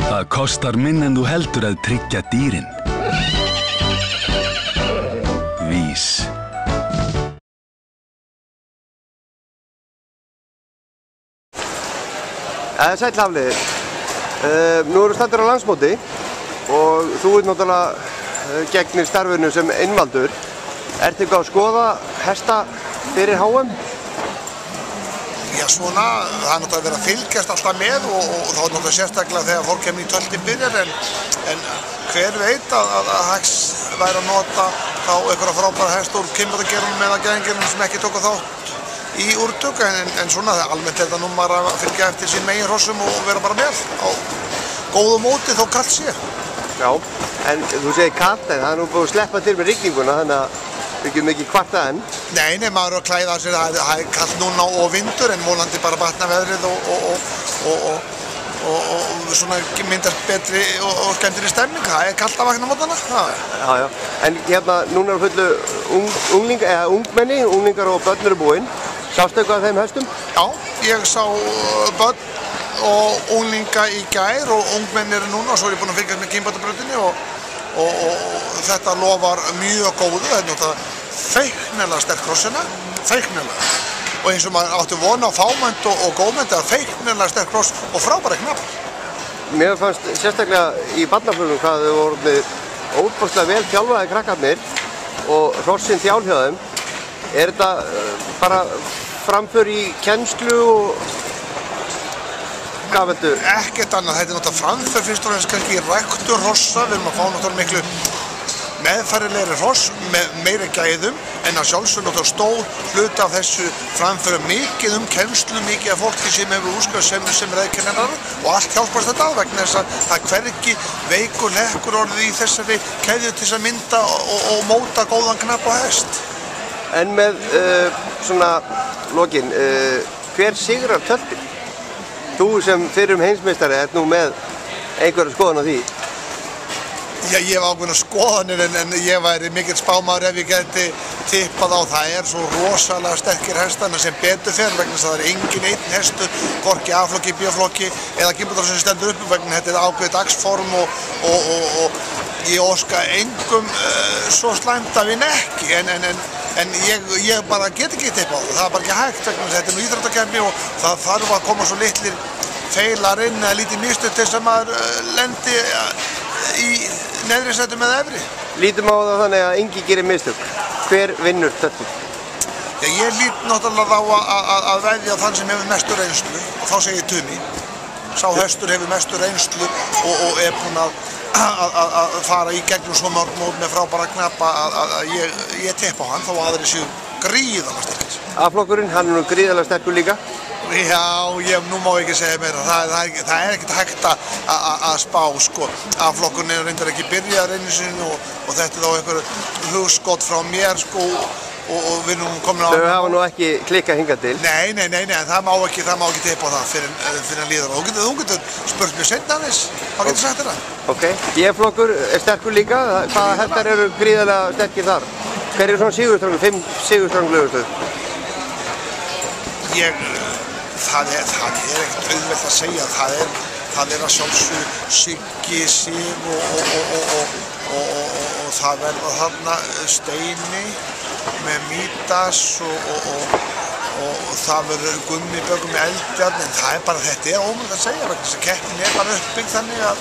Það kostar minna en þú heldur að tryggja dýrin. Vís. Sæll Hafliði. Nú erum við staddir á landsmóti og þú ert náttúrulega gegnir starfinu sem einvaldur. Ertu eitthvað að skoða hesta fyrir HM? Já, svona, það er náttúrulega verið að fylgjast alltaf með og þá er náttúrulega sérstaklega þegar fólk í tjöldin byrjar en hver veit að hægt væri að nota þá einhverja frábæra hesta úr kynbótagerunum eða gæðingerunum sem ekki tóku þátt í úrtöku en svona almennt er þetta nú maður að fylgja eftir sín megin hrossum og vera bara með á góðu móti þó kallt sé. Já, en þú segir kallt en það er nú búið að sleppa til með rigninguna þannig að við getum ekki kvarta enn. Nei, maður er að klæða sér, það er kallt núna og vindur en vonandi bara batna veðrið og svona myndast betri og skemmtileg stemning, það er kallt að vakna mótana. Já, en hérna núna eru fullu ungmenni og börn eru búin. Sástu eitthvað af þeim hestum? Já, ég sá börn og unglinga í gær og ungmenni eru núna og svo er ég búinn að fylgjast með kynbótabrautinni og þetta lofar mjög góðu, það er náttúrulega feiknilega sterk hrossina, feiknilega. Og eins og maður átti vona á fámennt og góðmennt, það er feiknilega sterk hross og frábæri knappar. Mér fannst sérstaklega í barnaflugum hvað þau voru ótrúlega vel þjálfaði krakkarnir og hrossin þjálfhjáðum. Er þetta bara framför í kennslu og hvað veitu? Ekkert annað, þetta er náttúrulega framför fyrst og fremst kannski í ræktur hrossa, við erum að fá náttúrulega miklu meðfærilegri hross með meiri gæðum en að sjálfsögðu náttúrulega stór hluti af þessu framföru mikið kennslu, mikið af fólki sem hefur úrskurð sem reiðkennarar og allt hjálpast þetta að vegna þess að það hvergi veikur lekkur orðið í þessari keðju til þess að mynda og móta góðan knapp og hest. En með svona lokin, hver sigrar tjöldin? Þú sem fyrrum heimsmeistari ert nú með einhverja skoðun á því? Já, ég hef ákveðna skoðanir en ég væri mikill spámaður ef ég gæti tippað á. Það er svo rosalega sterkir hestana sem betur fer vegna þess að það er engin einn hestur, hvorki A-flokki, B-flokki eða kynbótar sem stendur upp vegna þetta er ákveðið dagsform og ég óska engum svo slæmt að vinna ekki en ég bara get ekki tippað á það. Það er bara ekki hægt vegna þetta er nú íþróttakeppni og það þarf að koma svo litlir feilar inn eða lítið mistök til þess að maður lendi í neðri sætum eða efri. Lítum á það þannig að enginn gerir mistök. Hver vinnur tjöldin? Ég lít náttúrulega á að veðja þann sem hefur mestu reynslu og þá segir Tumi. Sá hestur hefur mestu reynslu og er búinn að fara í gegnum svo mörg mót með frábæra knappa að ég tippa á hann þó aðrir séu gríðarlega sterkir. A-flokkurinn, hann er nú gríðarlega sterkur líka? Já, nú má ég ekki segja meira. Það er ekkert hægt að spá, sko. A-flokkurinn er reyndar ekki byrjað einu sinni og þetta er þá einhver hugskot frá mér, sko, og við erum komin á... Þau hafa nú ekki klikkað hingað til? Nei, það má ekki tippa á það fyrir að líða. Þú getur spurt mér seinna aðeins, þá getur sagt þér það. Ok, B-flokkur er sterkur líka. Hvaða hestar eru gríðarlega sterkir þar? Hver eru svona sigurstranglu, 5 sigurstrangluðurstöð? Það er ekkert auðvelt að segja. Það er að sjálfsögðu Siggi, Sif og það verða þarna Steini með Mítas og það verður Gummi Bögum með Eldjarn en það er bara þetta er ómögulegt að segja vegna þess að keppnin er bara uppbyggð þannig að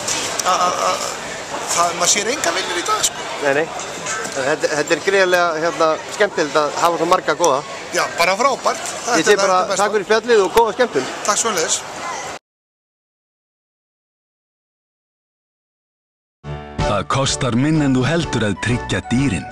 maður sér enga vinnur í dag, sko. Nei. Þetta er gríðarlega skemmtilegt að hafa svo marga góða. Já, bara frábært. Ég sé bara takk fyrir spjallið og góða skemmtun. Takk svoleiðis. Það kostar minna en þú heldur að tryggja dýrin.